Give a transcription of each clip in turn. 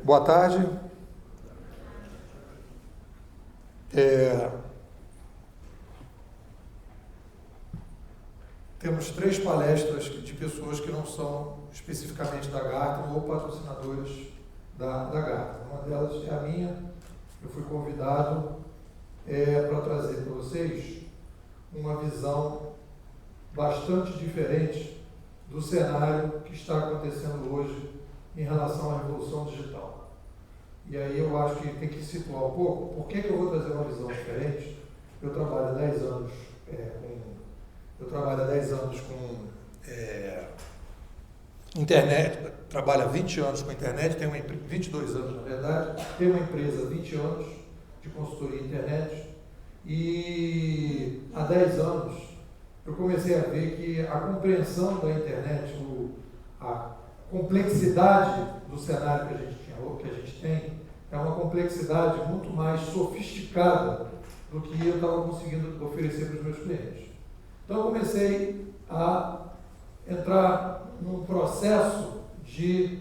Boa tarde. Temos 3 palestras de pessoas que não são especificamente da Gartner ou patrocinadores da Gartner. Uma delas é a minha. Eu fui convidado para trazer para vocês uma visão bastante diferente do cenário que está acontecendo hoje em relação à revolução digital. E aí eu acho que tem que situar um pouco. Por que eu vou trazer uma visão diferente? Eu trabalho há 10 anos com internet, trabalho há 20 anos com internet, 22 anos na verdade, tenho uma empresa há 20 anos de consultoria em internet e há 10 anos eu comecei a ver que a compreensão da internet, a complexidade do cenário que a gente tem, é uma complexidade muito mais sofisticada do que eu estava conseguindo oferecer para os meus clientes. Então eu comecei a entrar num processo de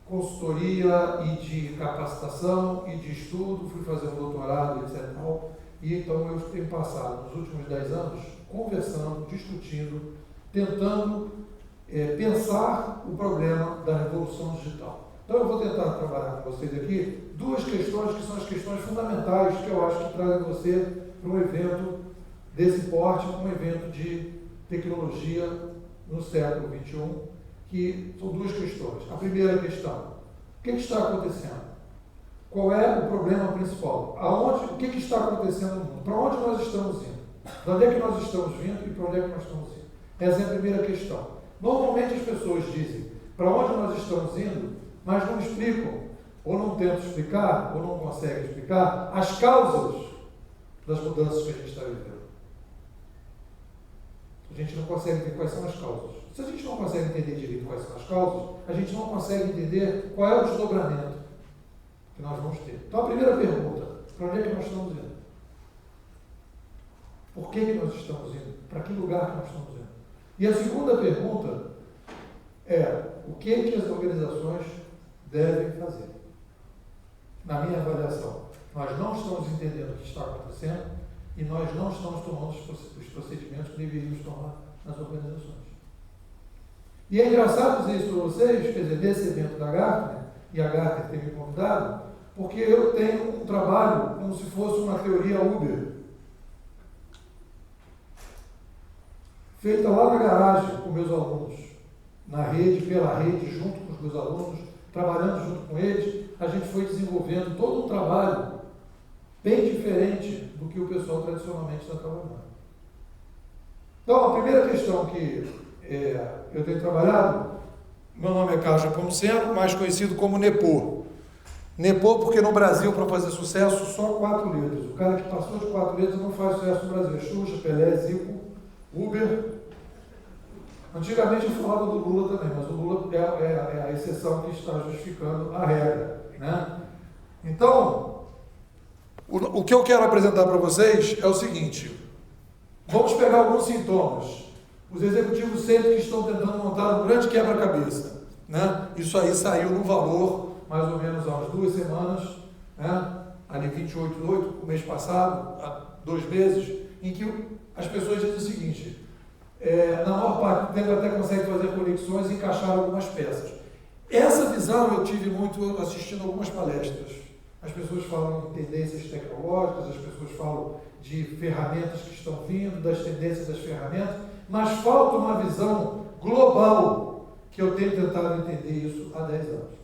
consultoria e de capacitação e de estudo, fui fazer um doutorado, etc. E então eu tenho passado nos últimos 10 anos conversando, discutindo, tentando pensar o problema da revolução digital. Então eu vou tentar trabalhar com vocês aqui 2 questões que são as questões fundamentais que eu acho que trazem você para um evento desse porte, um evento de tecnologia no século XXI, que são 2 questões. A primeira questão, o que está acontecendo? Qual é o problema principal? O que está acontecendo no mundo? Para onde nós estamos indo? De onde é que nós estamos vindo e para onde é que nós estamos indo? Essa é a primeira questão. Normalmente as pessoas dizem para onde nós estamos indo, mas não explicam, ou não tentam explicar, ou não conseguem explicar as causas das mudanças que a gente está vivendo. A gente não consegue ver quais são as causas. Se a gente não consegue entender direito quais são as causas, a gente não consegue entender qual é o desdobramento que nós vamos ter. Então a primeira pergunta, para onde é que nós estamos indo? Por que nós estamos indo? Para que lugar que nós estamos indo? E a segunda pergunta é, o que as organizações devem fazer? Na minha avaliação, nós não estamos entendendo o que está acontecendo e nós não estamos tomando os procedimentos que deveríamos tomar nas organizações. E é engraçado dizer isso para vocês, quer dizer, desse evento da Gartner, e a Gartner tem me convidado, porque eu tenho um trabalho como se fosse uma teoria Uber, feita lá na garagem com meus alunos, na rede, pela rede, junto com os meus alunos, trabalhando junto com eles, a gente foi desenvolvendo todo um trabalho bem diferente do que o pessoal tradicionalmente está trabalhando. Então, a primeira questão que eu tenho trabalhado, meu nome é Carlos Nepomuceno, mais conhecido como Nepo. Nepo porque no Brasil, para fazer sucesso, só 4 letras. O cara que passou de 4 letras não faz sucesso no Brasil. Xuxa, Pelé, Zico, Uber. Antigamente eu falava do Lula também, mas o Lula é a exceção que está justificando a regra, né? Então, o que eu quero apresentar para vocês é o seguinte: vamos pegar alguns sintomas. Os executivos sentem que estão tentando montar um grande quebra-cabeça, né? Isso aí saiu no Valor, mais ou menos há umas 2 semanas, né? Ali 28/8, o mês passado, há 2 meses, em que as pessoas dizem o seguinte: na maior parte do tempo até consegue fazer conexões e encaixar algumas peças. Essa visão eu tive muito assistindo algumas palestras. As pessoas falam de tendências tecnológicas, as pessoas falam de ferramentas que estão vindo, das tendências das ferramentas, mas falta uma visão global, que eu tenho tentado entender isso há 10 anos.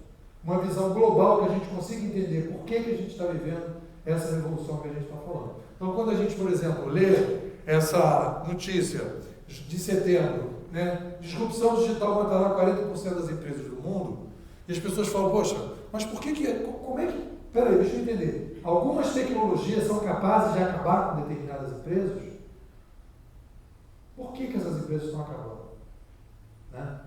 Uma visão global que a gente consiga entender por que a gente está vivendo essa revolução que a gente está falando. Então, quando a gente, por exemplo, lê essa notícia de setembro, né, disrupção digital matará 40% das empresas do mundo, e as pessoas falam, poxa, mas por como é que, peraí, deixa eu entender, algumas tecnologias são capazes de acabar com determinadas empresas? Por que essas empresas estão acabando? Né?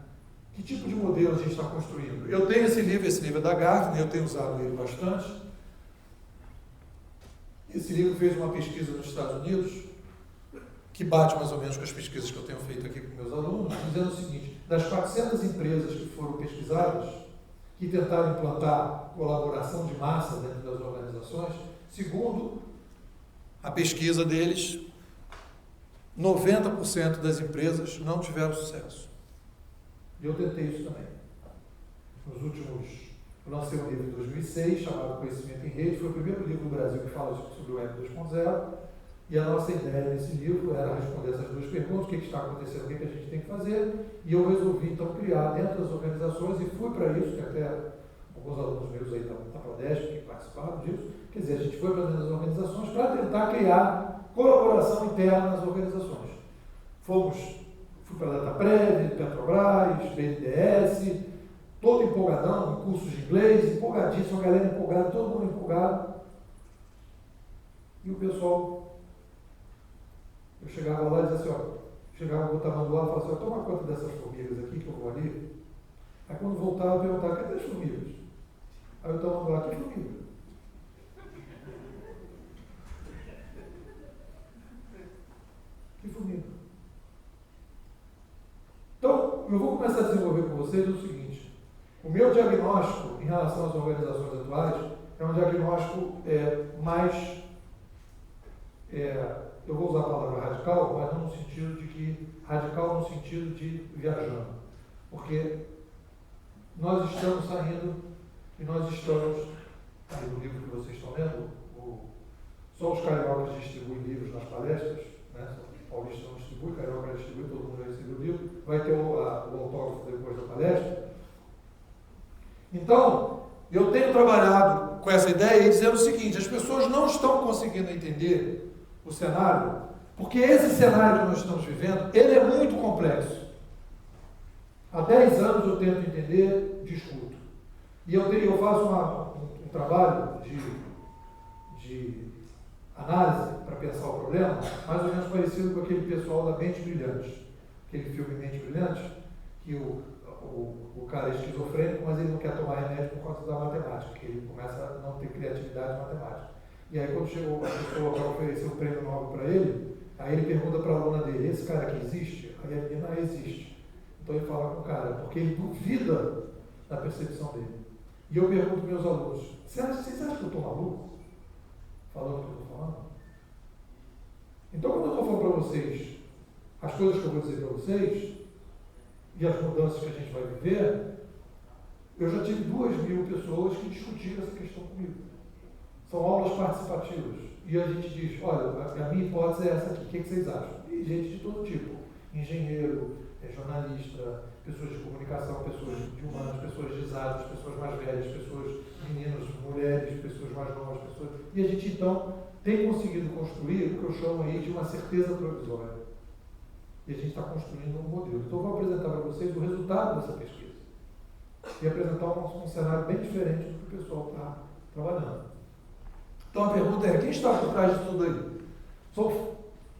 Que tipo de modelo a gente está construindo? Eu tenho esse livro é da Gartner, eu tenho usado ele bastante. Esse livro fez uma pesquisa nos Estados Unidos, que bate mais ou menos com as pesquisas que eu tenho feito aqui com meus alunos, dizendo o seguinte: das 400 empresas que foram pesquisadas, que tentaram implantar colaboração de massa dentro das organizações. Segundo a pesquisa deles, 90% das empresas não tiveram sucesso. E eu tentei isso também. Eu lancei um livro em 2006, chamado Conhecimento em Rede, foi o primeiro livro do Brasil que fala sobre o Web 2.0, e a nossa ideia nesse livro era responder essas duas perguntas: o que está acontecendo, o que a gente tem que fazer, e eu resolvi então criar dentro das organizações, e fui para isso, que até alguns alunos meus aí da Prodesp que participaram disso, quer dizer, a gente foi para dentro das organizações para tentar criar colaboração interna nas organizações. Fui para a Dataprev, Petrobras, BNDES, todo empolgadão, em cursos de inglês, empolgadíssimo, a galera empolgada, todo mundo empolgado. E o pessoal, eu chegava lá e dizia assim, chegava o tamanho do lado e falava assim, toma conta dessas formigas aqui que eu vou ali. Aí quando voltava, eu perguntava, cadê as formigas? Aí eu tamanho do lado, que formiga? Que formiga? Então, eu vou começar a desenvolver com vocês o seguinte: o meu diagnóstico em relação às organizações atuais é um diagnóstico mais, eu vou usar a palavra radical, mas não no sentido de que, radical no sentido de viajando, porque nós estamos saindo e nós estamos, aí no livro que vocês estão lendo, só os cariocas distribuem livros nas palestras, né? Paulista não distribui, carioca distribui, todo mundo vai receber o livro, vai ter o autógrafo depois da palestra. Então, eu tenho trabalhado com essa ideia e dizendo o seguinte: as pessoas não estão conseguindo entender o cenário, porque esse cenário que nós estamos vivendo, ele é muito complexo. Há 10 anos eu tento entender, discuto. E eu faço um trabalho de análise para pensar o problema, mais ou menos parecido com aquele pessoal da Mente Brilhante, aquele filme Mente Brilhante, que o cara é esquizofrênico, mas ele não quer tomar remédio por conta da matemática, que ele começa a não ter criatividade matemática. E aí quando chegou a pessoa para oferecer o prêmio Nobel para ele, aí ele pergunta para a aluna dele, esse cara aqui existe? Aí a menina, existe. Então ele fala com o cara, porque ele duvida da percepção dele. E eu pergunto para meus alunos, vocês acham que eu estou maluco? Falando o que eu estou falando? Então, quando eu estou falando para vocês as coisas que eu vou dizer para vocês e as mudanças que a gente vai viver, eu já tive 2.000 pessoas que discutiram essa questão comigo. São aulas participativas. E a gente diz, olha, a minha hipótese é essa aqui, o que vocês acham? E gente de todo tipo, engenheiro, jornalista, pessoas de comunicação, pessoas de humanos, pessoas de exatas, pessoas mais velhas, pessoas, meninos, mulheres, pessoas mais novas, pessoas... E a gente, então, tem conseguido construir o que eu chamo aí de uma certeza provisória. E a gente está construindo um modelo. Então, eu vou apresentar para vocês o resultado dessa pesquisa. E apresentar um cenário bem diferente do que o pessoal está trabalhando. Então, a pergunta é, quem está por trás de tudo aí? São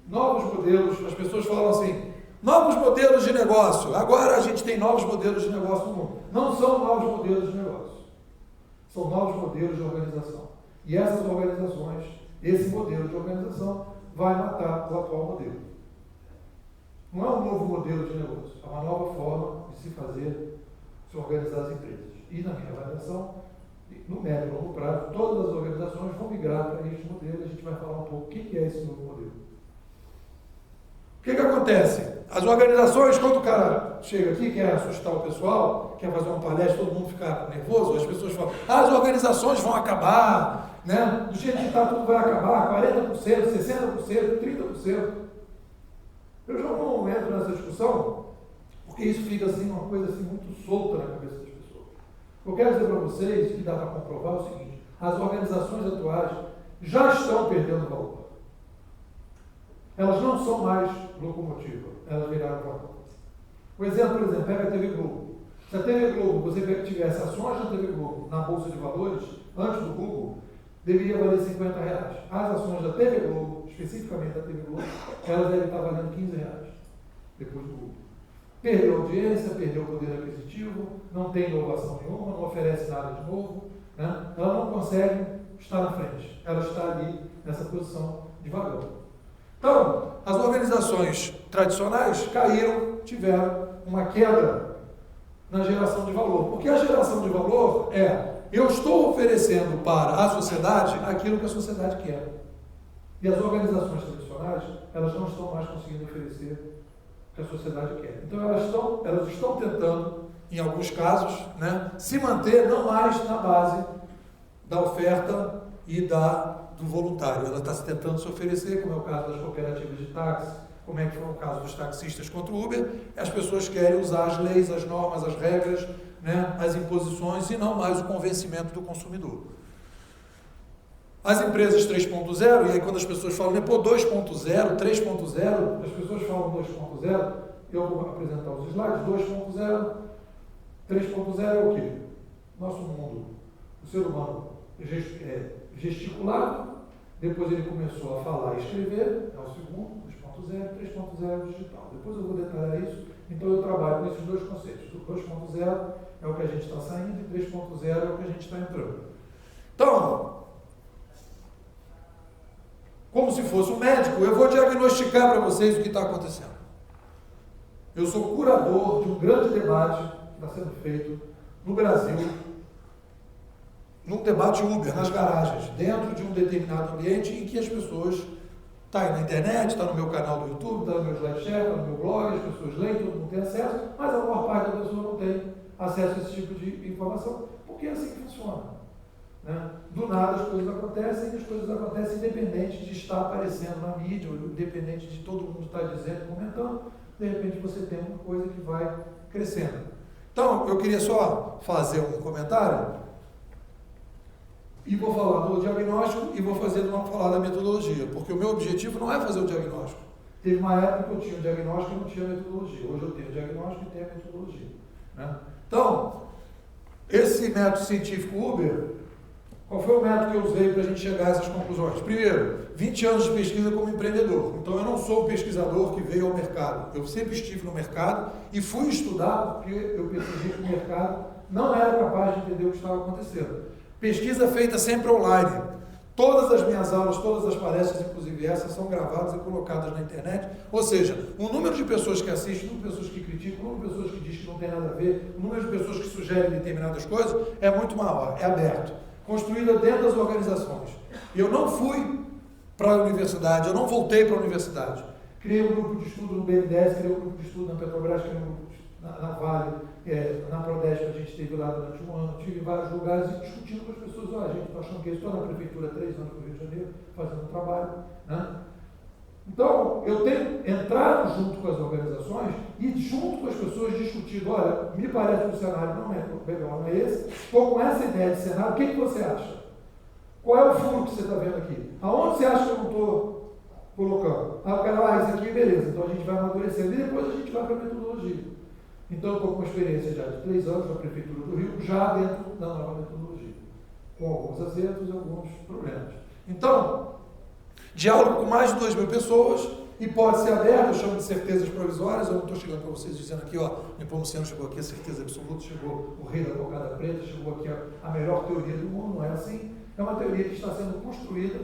novos modelos, as pessoas falam assim, novos modelos de negócio. Agora a gente tem novos modelos de negócio no mundo. Não são novos modelos de negócio. São novos modelos de organização. E essas organizações, esse modelo de organização, vai matar o atual modelo. Não é um novo modelo de negócio, é uma nova forma de se organizar as empresas. E na minha avaliação, no médio e longo prazo, todas as organizações vão migrar para este modelo e a gente vai falar um pouco o que é esse novo modelo. O que acontece? As organizações, quando o cara chega aqui, quer assustar o pessoal, quer fazer uma palestra, todo mundo fica nervoso, as pessoas falam, as organizações vão acabar, né? Do jeito que está, tudo vai acabar, 40%, 60%, 30%. Eu já não entro nessa discussão, porque isso fica assim, uma coisa assim, muito solta na cabeça das pessoas. Eu quero dizer para vocês, que dá para comprovar o seguinte, as organizações atuais já estão perdendo valor. Elas não são mais locomotiva, elas viraram vapor. O exemplo, por exemplo, pega a TV Globo. Se a TV Globo, você tivesse ações da TV Globo na Bolsa de Valores, antes do Google, deveria valer R$50. As ações da TV Globo, especificamente da TV Globo, elas devem estar valendo R$15, depois do Google. Perdeu audiência, perdeu poder aquisitivo, não tem inovação nenhuma, não oferece nada de novo, né? Ela não consegue estar na frente, ela está ali nessa posição de vagão. Então, as organizações tradicionais caíram, tiveram uma queda na geração de valor. Porque a geração de valor eu estou oferecendo para a sociedade aquilo que a sociedade quer. E as organizações tradicionais, elas não estão mais conseguindo oferecer o que a sociedade quer. Então elas estão tentando, em alguns casos, né, se manter não mais na base da oferta e do voluntário. Ela está tentando se oferecer, como é o caso das cooperativas de táxi, como é que foi o caso dos taxistas contra o Uber. As pessoas querem usar as leis, as normas, as regras, né, as imposições e não mais o convencimento do consumidor. As empresas 3.0, e aí quando as pessoas falam, 2.0, 3.0, as pessoas falam 2.0, eu vou apresentar os slides. 2.0, 3.0 é o quê? Nosso mundo, o ser humano gesticulado, depois ele começou a falar e escrever, é o segundo, 2.0, 3.0 é o digital. Depois eu vou detalhar isso, então eu trabalho com esses dois conceitos. O 2.0 é o que a gente está saindo e 3.0 é o que a gente está entrando. Então, como se fosse um médico, eu vou diagnosticar para vocês o que está acontecendo. Eu sou curador de um grande debate que está sendo feito no Brasil, num debate Uber, nas garagens, dentro de um determinado ambiente em que as pessoas, está aí na internet, está no meu canal do YouTube, está no meu SlideShare, está no meu blog, as pessoas leem, todo mundo tem acesso, mas a maior parte da pessoa não tem acesso a esse tipo de informação, porque é assim que funciona. Né? Do nada as coisas acontecem, e as coisas acontecem independente de estar aparecendo na mídia, independente de todo mundo estar dizendo, comentando, de repente você tem uma coisa que vai crescendo. Então, eu queria só fazer um comentário, e vou falar do diagnóstico e vou falar da metodologia, porque o meu objetivo não é fazer o diagnóstico. Teve uma época que eu tinha o diagnóstico e não tinha a metodologia. Hoje eu tenho o diagnóstico e tenho a metodologia. Né? Então, esse método científico Uber, qual foi o método que eu usei para a gente chegar a essas conclusões? Primeiro, 20 anos de pesquisa como empreendedor. Então, eu não sou o pesquisador que veio ao mercado. Eu sempre estive no mercado e fui estudar porque eu percebi que o mercado não era capaz de entender o que estava acontecendo. Pesquisa feita sempre online. Todas as minhas aulas, todas as palestras, inclusive essas, são gravadas e colocadas na internet. Ou seja, o número de pessoas que assistem, o número de pessoas que criticam, o número de pessoas que dizem que não tem nada a ver, o número de pessoas que sugerem determinadas coisas é muito maior, é aberto. Construída dentro das organizações. Eu não fui para a universidade, eu não voltei para a universidade. Criei um grupo de estudo no BNDES, criei um grupo de estudo na Petrobras, criei um grupo na Vale, na Prodesp, a gente esteve lá durante um ano, tive em vários lugares e discutindo com as pessoas, a gente está achando que eles estão na prefeitura há 3 anos no Rio de Janeiro, fazendo um trabalho. Né? Então, eu tenho entrado junto com as organizações e junto com as pessoas discutido, olha, me parece que o cenário não é legal, não é esse, estou com essa ideia de cenário, o que você acha? Qual é o furo que você está vendo aqui? Aonde você acha que eu não estou colocando? O cara, isso aqui, beleza, então a gente vai amadurecendo e depois a gente vai para a metodologia. Então, eu estou com uma experiência já de 3 anos na Prefeitura do Rio, já dentro da nova metodologia, com alguns acertos e alguns problemas. Então, diálogo com mais de 2.000 pessoas, e pode ser aberto, eu chamo de certezas provisórias, eu não estou chegando para vocês dizendo aqui, ó, Nepomuceno chegou aqui a certeza absoluta, chegou o rei da cocada preta, chegou aqui a melhor teoria do mundo, não é assim, é uma teoria que está sendo construída,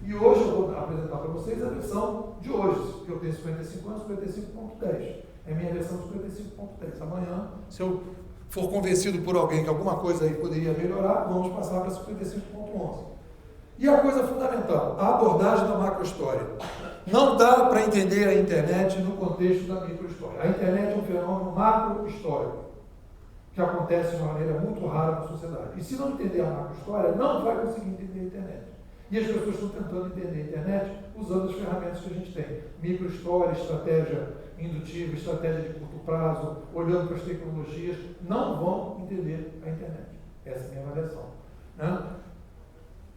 e hoje eu vou apresentar para vocês a versão de hoje, que eu tenho 55 anos, 55.10. É minha versão de 55.10. Amanhã, se eu for convencido por alguém que alguma coisa aí poderia melhorar, vamos passar para 55.11. E a coisa fundamental, a abordagem da macrohistória. Não dá para entender a internet no contexto da microhistória. A internet é um fenômeno macrohistórico, que acontece de uma maneira muito rara na sociedade. E se não entender a macrohistória, não vai conseguir entender a internet. E as pessoas estão tentando entender a internet usando as ferramentas que a gente tem. Microhistória, estratégia indutiva, estratégia de curto prazo, olhando para as tecnologias, não vão entender a internet. Essa é a minha avaliação. Né?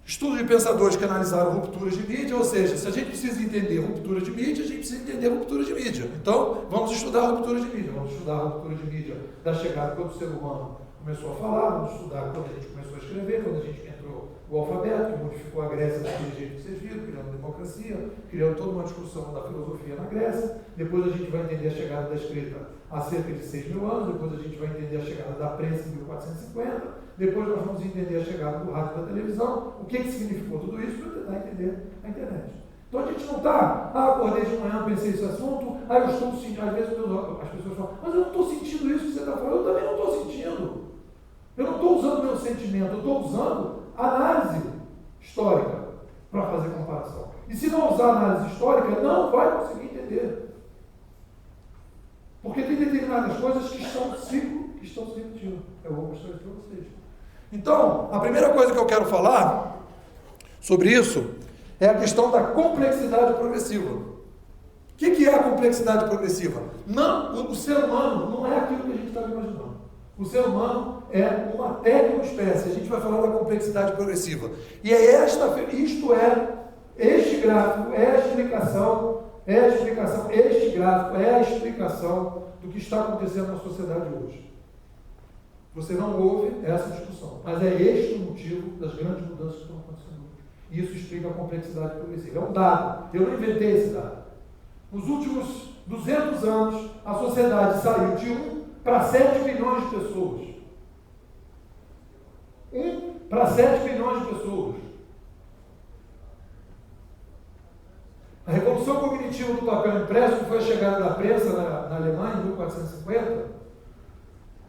Estudo de pensadores que analisaram rupturas de mídia, ou seja, se a gente precisa entender ruptura de mídia, a gente precisa entender ruptura de mídia. Então, vamos estudar a ruptura de mídia. Vamos estudar a ruptura de mídia da chegada quando o ser humano começou a falar, vamos estudar quando a gente começou a escrever, quando a gente entrou o alfabeto, que modificou a Grécia daquele jeito que vocês viram, criando democracia, criando toda uma discussão da filosofia na Grécia. Depois a gente vai entender a chegada da escrita há cerca de 6.000 anos, depois a gente vai entender a chegada da prensa em 1450, depois nós vamos entender a chegada do rádio e da televisão, o que significou tudo isso para tentar entender a internet. Então a gente não está, acordei de manhã, pensei esse assunto, eu estou sentindo, às vezes as pessoas falam, mas eu não estou sentindo isso que você está falando, eu também não estou sentimento, eu estou usando análise histórica para fazer comparação. E se não usar análise histórica, não vai conseguir entender. Porque tem determinadas coisas que estão no ciclo, que estão se repetindo. Eu vou mostrar isso para vocês. Então, a primeira coisa que eu quero falar sobre isso é a questão da complexidade progressiva. O que é a complexidade progressiva? Não, o ser humano não é aquilo que a gente está imaginando. O ser humano é uma tecnoespécie. A gente vai falar da complexidade progressiva. E é este gráfico é a explicação, este gráfico é a explicação do que está acontecendo na sociedade hoje. Você não ouve essa discussão, mas é este o motivo das grandes mudanças que estão acontecendo hoje. E isso explica a complexidade progressiva. É um dado, eu não inventei esse dado. Nos últimos 200 anos, a sociedade saiu de 1 para 7 bilhões de pessoas. 1 para 7 bilhões de pessoas. A revolução cognitiva do papel impresso, que foi a chegada da prensa na Alemanha em 1450,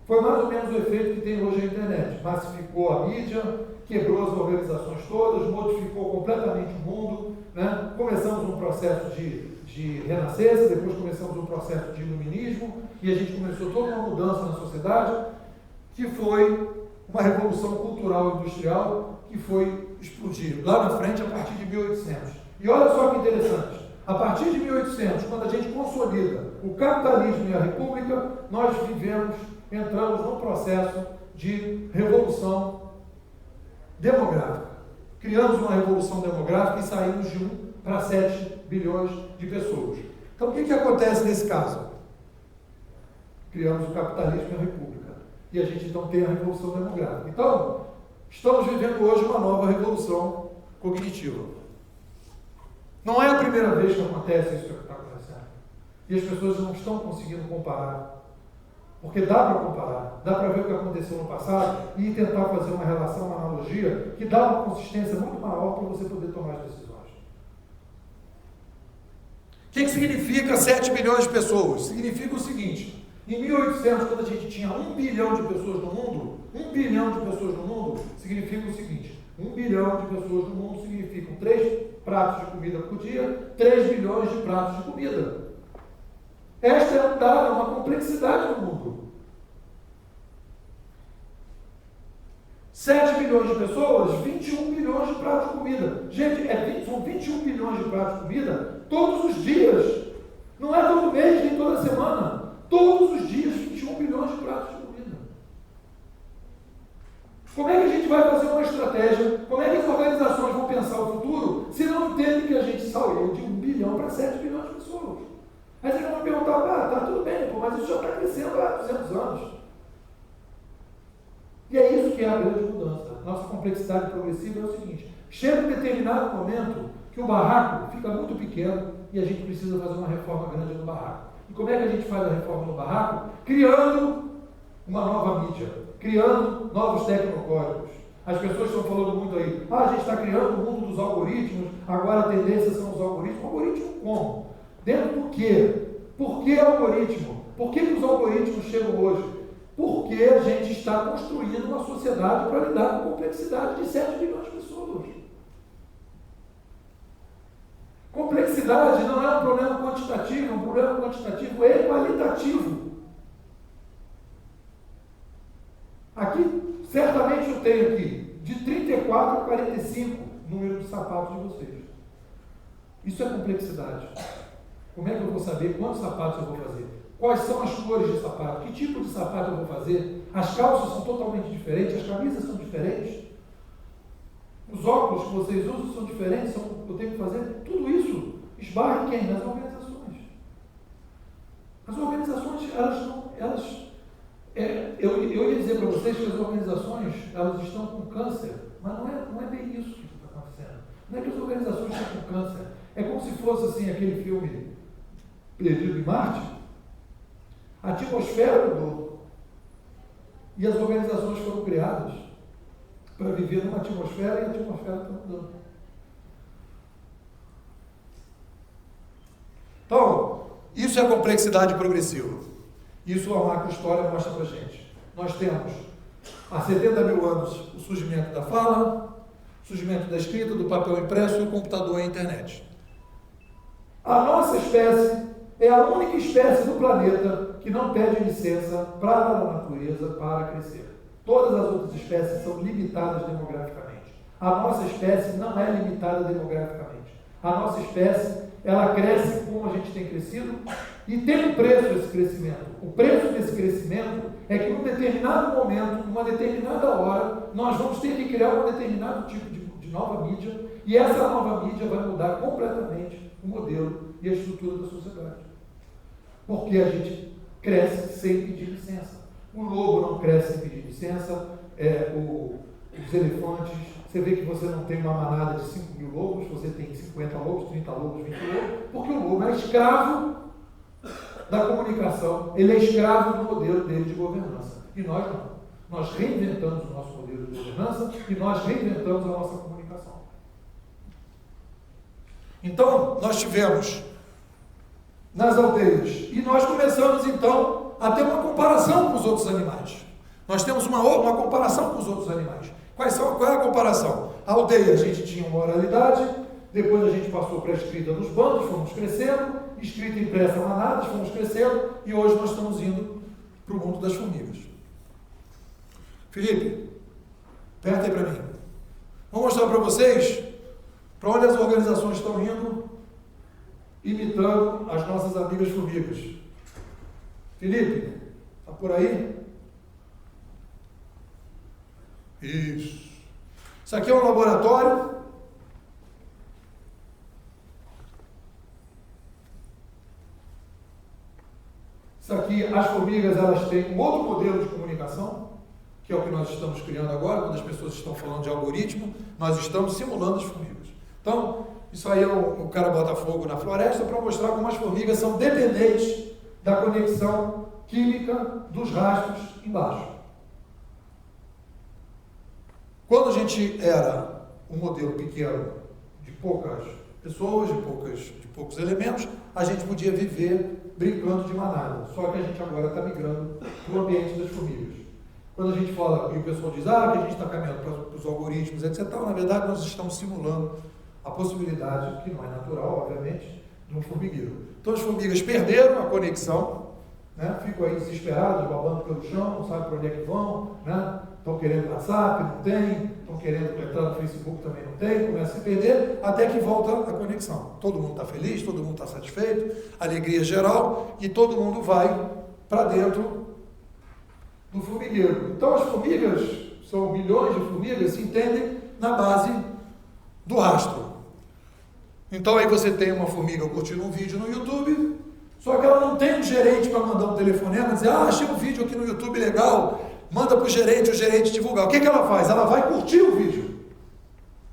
foi mais ou menos o efeito que tem hoje a internet. Massificou a mídia, quebrou as organizações todas, modificou completamente o mundo. Né? Começamos um processo de renascença, depois começamos um processo de iluminismo, e a gente começou toda uma mudança na sociedade, que foi uma revolução cultural e industrial, que foi explodir lá na frente a partir de 1800. E olha só que interessante, a partir de 1800, quando a gente consolida o capitalismo e a república, nós entramos num processo de revolução demográfica. Criamos uma revolução demográfica e saímos de 1 para 7 bilhões de pessoas. Então, o que acontece nesse caso? Criamos o capitalismo e a república. E a gente então tem a revolução demográfica. Então, estamos vivendo hoje uma nova revolução cognitiva. Não é a primeira vez que acontece isso que está acontecendo. E as pessoas não estão conseguindo comparar. Porque dá para comparar, dá para ver o que aconteceu no passado e tentar fazer uma relação, uma analogia, que dá uma consistência muito maior para você poder tomar as decisões. O que significa 7 bilhões de pessoas? Significa o seguinte: em 1800, quando a gente tinha 1 bilhão de pessoas no mundo, 1 bilhão de pessoas no mundo, significa o seguinte: 1 bilhão de pessoas no mundo significam 3 pratos de comida por dia, 3 bilhões de pratos de comida. Esta é um dado, é uma complexidade no mundo. 7 bilhões de pessoas, 21 bilhões de pratos de comida. Gente, são 21 bilhões de pratos de comida todos os dias. Não é todo mês, nem toda semana. Todos os dias, 21 bilhões de pratos de comida. Como é que a gente vai fazer uma estratégia? Como é que as organizações vão pensar o futuro se não entendem que a gente saiu de 1 bilhão para 7 bilhões de pessoas? Aí vocês vão perguntar, tá tudo bem, mas isso já está crescendo há 200 anos. E é isso que é a grande mudança. Nossa complexidade progressiva é o seguinte: chega um determinado momento que o barraco fica muito pequeno e a gente precisa fazer uma reforma grande no barraco. E como é que a gente faz a reforma no barraco? Criando uma nova mídia, criando novos tecnocódigos. As pessoas estão falando muito aí, a gente está criando o mundo dos algoritmos, agora a tendência são os algoritmos. Algoritmo como? Dentro do quê? Por que algoritmo? Por que os algoritmos chegam hoje? Porque a gente está construindo uma sociedade para lidar com a complexidade de 7 bilhões de pessoas. Complexidade não é um problema quantitativo, é um problema quantitativo e qualitativo. Aqui, certamente eu tenho aqui, de 34 a 45 número de sapatos de vocês. Isso é complexidade. Como é que eu vou saber quantos sapatos eu vou fazer? Quais são as cores de sapato? Que tipo de sapato eu vou fazer? As calças são totalmente diferentes, as camisas são diferentes. Os óculos que vocês usam são diferentes, eu tenho que fazer. Tudo isso esbarra em quem? Nas organizações. As organizações, eu ia dizer para vocês que as organizações, elas estão com câncer, mas não é bem isso que está acontecendo. Não é que as organizações estão com câncer. É como se fosse assim, aquele filme Perdido em Marte. A atmosfera mudou. E as organizações foram criadas para viver numa atmosfera e a atmosfera está mudando. Então, isso é a complexidade progressiva. Isso a macrohistória mostra para a gente. Nós temos há 70 mil anos, o surgimento da fala, o surgimento da escrita, do papel impresso e o computador e a internet. A nossa espécie é a única espécie do planeta que não pede licença para a natureza para crescer. Todas as outras espécies são limitadas demograficamente. A nossa espécie não é limitada demograficamente. A nossa espécie, ela cresce como a gente tem crescido e tem um preço esse crescimento. O preço desse crescimento é que num determinado momento, numa determinada hora, nós vamos ter que criar um determinado tipo de nova mídia e essa nova mídia vai mudar completamente o modelo e a estrutura da sociedade. Porque a gente cresce sem pedir licença. O lobo não cresce sem pedir licença, os elefantes, você vê que você não tem uma manada de 5 mil lobos, você tem 50 lobos, 30 lobos, 20 lobos, porque o lobo é escravo da comunicação, ele é escravo do modelo dele de governança. E nós não. Nós reinventamos o nosso modelo de governança e nós reinventamos a nossa comunicação. Então, nós tivemos nas aldeias, e nós começamos então a ter uma comparação com os outros animais. Nós temos uma comparação com os outros animais. Qual é a comparação? A aldeia, a gente tinha uma oralidade, depois a gente passou para a escrita nos bandos, fomos crescendo, escrita impressa manadas, fomos crescendo, e hoje nós estamos indo para o mundo das formigas. Felipe, aperta aí para mim. Vou mostrar para vocês para onde as organizações estão indo, imitando as nossas amigas formigas. Felipe, está por aí? Isso. Isso aqui é um laboratório. Isso aqui, as formigas, elas têm um outro modelo de comunicação, que é o que nós estamos criando agora, quando as pessoas estão falando de algoritmo, nós estamos simulando as formigas. Então, isso aí o cara bota fogo na floresta para mostrar como as formigas são dependentes da conexão química dos rastros embaixo. Quando a gente era um modelo pequeno de poucas pessoas, de poucos elementos, a gente podia viver brincando de manada. Só que a gente agora está migrando para o ambiente das formigas. Quando a gente fala, e o pessoal diz, que a gente está caminhando para os algoritmos, etc. Na verdade, nós estamos simulando a possibilidade, que não é natural, obviamente, de um formigueiro. Então as formigas perderam a conexão, né? Ficam aí desesperadas, babando pelo chão, não sabem para onde é que vão, né? Estão querendo WhatsApp, não tem, estão querendo entrar no Facebook, também não tem, começa a se perder, até que volta a conexão. Todo mundo está feliz, todo mundo está satisfeito, alegria geral, e todo mundo vai para dentro do formigueiro. Então as formigas, são milhões de formigas, se entendem na base do rastro. Então aí você tem uma formiga curtindo um vídeo no YouTube, só que ela não tem um gerente para mandar um telefonema e dizer, achei um vídeo aqui no YouTube legal, manda para o gerente divulgar. O que ela faz? Ela vai curtir o vídeo.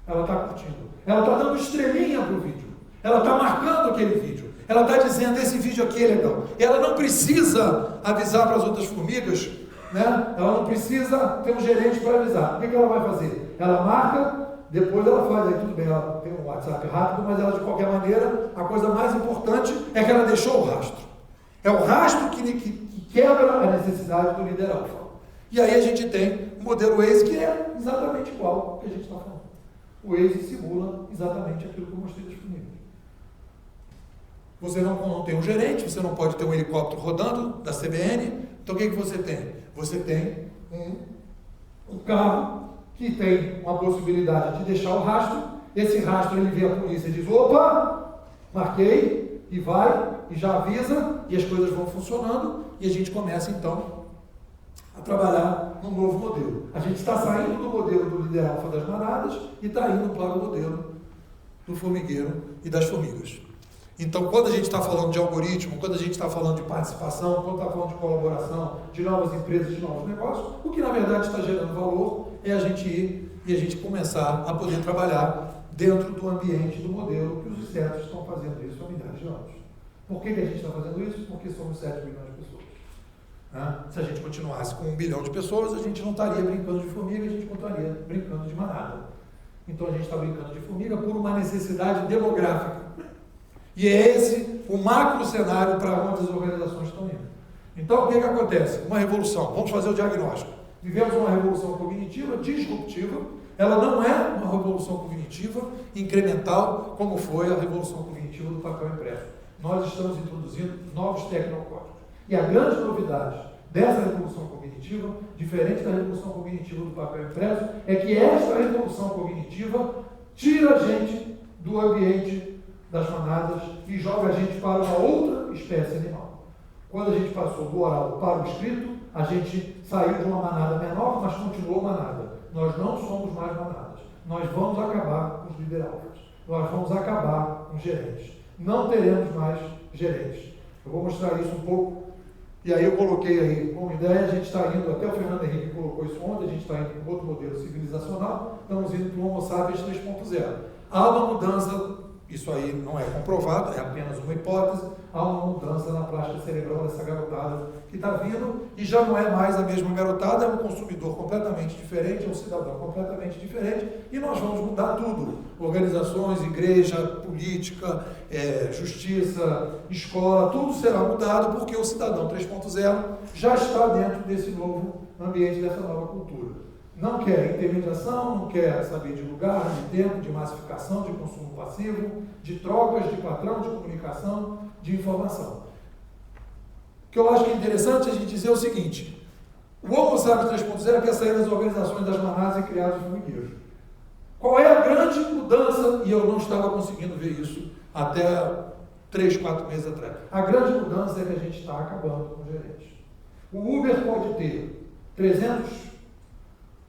Ela está curtindo. Ela está dando estrelinha para o vídeo. Ela está marcando aquele vídeo. Ela está dizendo, esse vídeo aqui é legal. Ela não precisa avisar para as outras formigas, né? Ela não precisa ter um gerente para avisar. O que ela vai fazer? Ela marca, depois ela faz, aí tudo bem, ela tem um WhatsApp rápido, mas ela de qualquer maneira, a coisa mais importante é que ela deixou o rastro. É o rastro que quebra a necessidade do líder alfa. E aí a gente tem o modelo Waze, que é exatamente igual ao que a gente está falando. O Waze simula exatamente aquilo que eu mostrei das formigas. Você não tem um gerente, você não pode ter um helicóptero rodando da CBN, então o que você tem? Você tem um carro que tem uma possibilidade de deixar o rastro, esse rastro ele vê a polícia e diz, opa, marquei, e vai, e já avisa, e as coisas vão funcionando, e a gente começa então a trabalhar num novo modelo. A gente está saindo do modelo do líder alfa das manadas e está indo para o modelo do formigueiro e das formigas. Então, quando a gente está falando de algoritmo, quando a gente está falando de participação, quando está falando de colaboração, de novas empresas, de novos negócios, o que na verdade está gerando valor é a gente ir e a gente começar a poder trabalhar dentro do ambiente, do modelo que os insetos estão fazendo isso há milhares de anos. Por que a gente está fazendo isso? Porque somos 7 bilhões de pessoas. Se a gente continuasse com 1 bilhão de pessoas, a gente não estaria brincando de formiga, a gente continuaria brincando de manada. Então a gente está brincando de formiga por uma necessidade demográfica. E é esse o macro cenário para onde as organizações estão indo. Então o que acontece? Uma revolução. Vamos fazer o diagnóstico. Vivemos uma revolução cognitiva disruptiva. Ela não é uma revolução cognitiva incremental, como foi a revolução cognitiva do papel impresso. Nós estamos introduzindo novos tecnocódigos. E a grande novidade dessa revolução cognitiva, diferente da revolução cognitiva do papel impresso, é que esta revolução cognitiva tira a gente do ambiente das manadas e joga a gente para uma outra espécie animal. Quando a gente passou do oral para o escrito, a gente saiu de uma manada menor, mas continuou manada. Nós não somos mais manadas. Nós vamos acabar com os líder-alfas. Nós vamos acabar com os gerentes. Não teremos mais gerentes. Eu vou mostrar isso um pouco. E aí eu coloquei aí como ideia, a gente está indo, até o Fernando Henrique colocou isso ontem, a gente está indo para outro modelo civilizacional, estamos indo para o Homo sapiens 3.0. Há uma mudança, isso aí não é comprovado, é apenas uma hipótese, há uma mudança na plástica cerebral dessa garotada que está vindo e já não é mais a mesma garotada, é um consumidor completamente diferente, é um cidadão completamente diferente e nós vamos mudar tudo. Organizações, igreja, política, justiça, escola, tudo será mudado porque o cidadão 3.0 já está dentro desse novo ambiente, dessa nova cultura. Não quer intermediação, não quer saber de lugar, de tempo, de massificação, de consumo passivo, de trocas, de patrão, de comunicação, de informação. O que eu acho que é interessante a gente dizer o seguinte: o Homo sapiens 3.0 quer sair das organizações das manadas e criar os formigueiros. Qual é a grande mudança? E eu não estava conseguindo ver isso até 3, 4 meses atrás. A grande mudança é que a gente está acabando com os gerentes. O Uber pode ter 300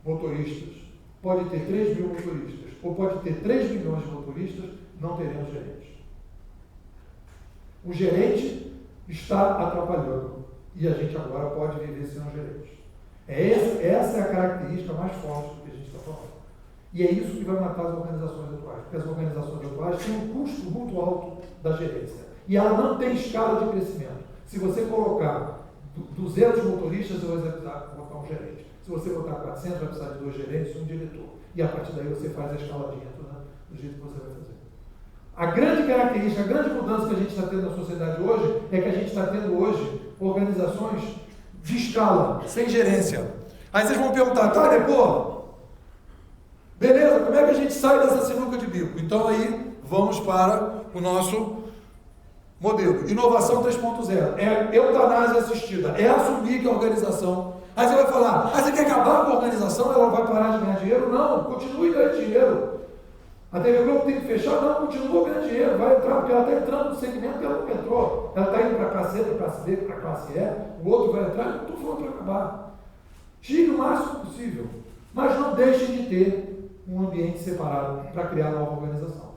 motoristas, pode ter 3 mil motoristas, ou pode ter 3 milhões de motoristas, não teremos gerentes. O gerente está atrapalhando e a gente agora pode viver sem um gerente. Essa é a característica mais forte do que a gente está falando. E é isso que vai matar as organizações atuais, porque as organizações atuais têm um custo muito alto da gerência e ela não tem escala de crescimento. Se você colocar 200 motoristas, você vai precisar colocar um gerente. Se você botar 400, vai precisar de 2 gerentes e um diretor. E a partir daí você faz a escaladinha toda do jeito que você vai fazer. A grande característica, a grande mudança que a gente está tendo na sociedade hoje é que a gente está tendo hoje organizações de escala, sem gerência. Aí vocês vão perguntar, tá, pô, beleza, como é que a gente sai dessa sinuca de bico? Então aí vamos para o nosso modelo. Inovação 3.0. É eutanásia assistida, é assumir que a organização... Aí você vai falar, você quer acabar com a organização, ela vai parar de ganhar dinheiro? Não, continue ganhando dinheiro. A TV Globo tem que fechar? Não, continua ganhando dinheiro, vai entrar, porque ela está entrando no segmento que ela nunca entrou. Ela está indo para a classe C, para a classe D, para a classe E, o outro vai entrar, não estou falando para acabar. Tire o máximo possível, mas não deixe de ter um ambiente separado para criar nova organização.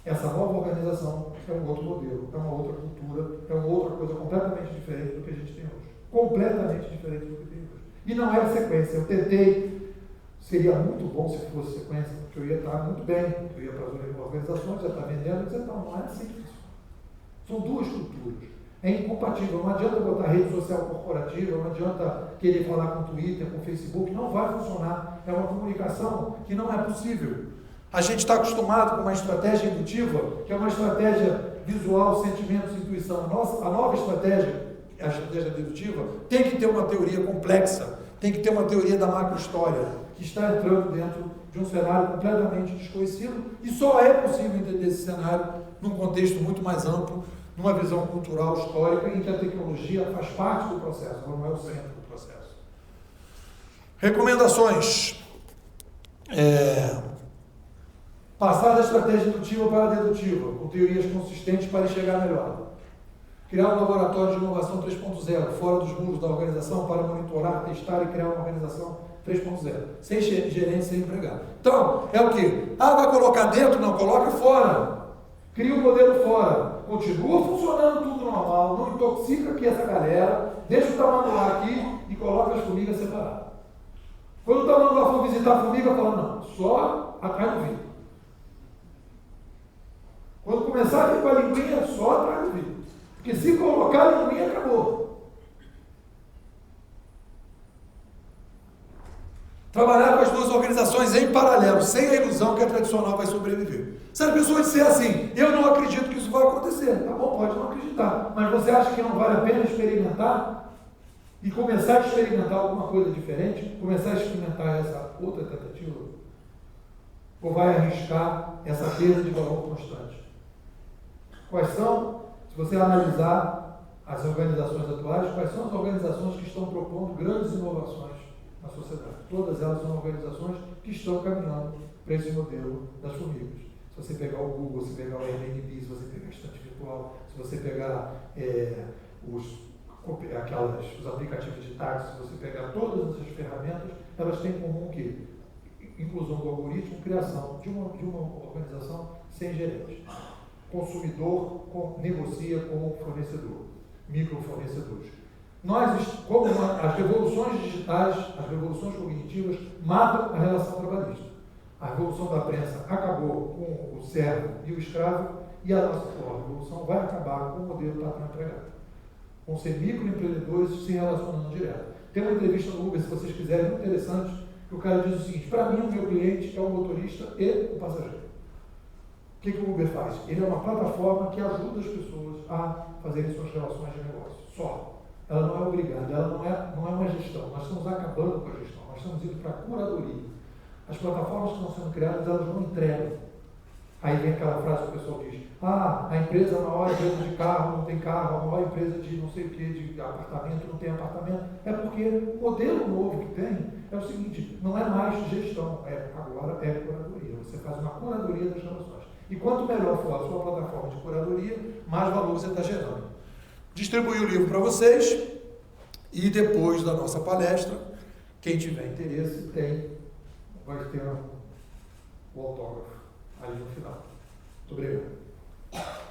Essa nova organização é um outro modelo, é uma outra cultura, é uma outra coisa completamente diferente do que a gente tem hoje. Completamente diferente do que tem hoje. E não é sequência. Eu tentei, seria muito bom se fosse sequência, porque eu ia estar muito bem, eu ia para as organizações, já está vendendo, etc. Não é assim. São duas culturas. É incompatível. Não adianta botar rede social corporativa, não adianta querer falar com Twitter, com Facebook, não vai funcionar. É uma comunicação que não é possível. A gente está acostumado com uma estratégia indutiva, que é uma estratégia visual, sentimentos, intuição. A nova estratégia, a estratégia dedutiva, tem que ter uma teoria complexa, tem que ter uma teoria da macro-história, que está entrando dentro de um cenário completamente desconhecido, e só é possível entender esse cenário num contexto muito mais amplo, numa visão cultural, histórica, em que a tecnologia faz parte do processo, não é o centro do processo. Recomendações. Passar da estratégia indutiva para a dedutiva, com teorias consistentes para enxergar melhor. Criar um laboratório de inovação 3.0, fora dos muros da organização, para monitorar, testar e criar uma organização 3.0. Sem gerente, sem empregado. Então, é o quê? Vai colocar dentro? Não, coloca fora. Cria um modelo fora. Continua funcionando tudo normal, não intoxica aqui essa galera, deixa o tamanduá aqui e coloca as formigas separadas. Quando o tamanduá for visitar a formiga, fala, não, só atrás do vidro. Quando começar a vir com a linguinha, só atrás do vidro. Porque se colocar a linguinha, acabou. Trabalhar com as duas organizações em paralelo, sem a ilusão que a tradicional vai sobreviver. Se a pessoa disser assim, eu não acredito que isso vai acontecer, tá bom, pode não acreditar, mas você acha que não vale a pena experimentar? e começar a experimentar alguma coisa diferente, começar a experimentar essa outra tentativa, ou vai arriscar essa perda de valor constante? Quais são, se você analisar as organizações atuais, quais são as organizações que estão propondo grandes inovações na sociedade? Todas elas são organizações que estão caminhando para esse modelo das formigas. Se você pegar o Google, se pegar o Airbnb, se você pegar a estante virtual, se você pegar os aplicativos de táxi, se você pegar todas essas ferramentas, elas têm em comum que inclusão do algoritmo, criação de uma organização sem gerente. Consumidor negocia com o fornecedor, microfornecedores. Como as revoluções digitais, as revoluções cognitivas matam a relação trabalhista. A revolução da prensa acabou com o servo e o escravo, e a nossa revolução vai acabar com o modelo patrão-empregado. Vão ser microempreendedores se relacionando direto. Tem uma entrevista no Uber, se vocês quiserem, muito interessante, que o cara diz o seguinte: para mim, o meu cliente é o motorista e o passageiro. O que o Uber faz? Ele é uma plataforma que ajuda as pessoas a fazerem suas relações de negócio. Só. Ela não é obrigada, ela não é uma gestão. Nós estamos acabando com a gestão, nós estamos indo para a curadoria. As plataformas que estão sendo criadas, elas não entregam. Aí vem aquela frase que o pessoal diz: a empresa é a maior empresa de carro, não tem carro, a maior empresa de não sei o que, de apartamento, não tem apartamento. É porque o modelo novo que tem é o seguinte: não é mais gestão, agora é curadoria. Você faz uma curadoria das relações. E quanto melhor for a sua plataforma de curadoria, mais valor você está gerando. Distribuí o livro para vocês, e depois da nossa palestra, quem tiver interesse vai ter o autógrafo ali no final. Muito obrigado.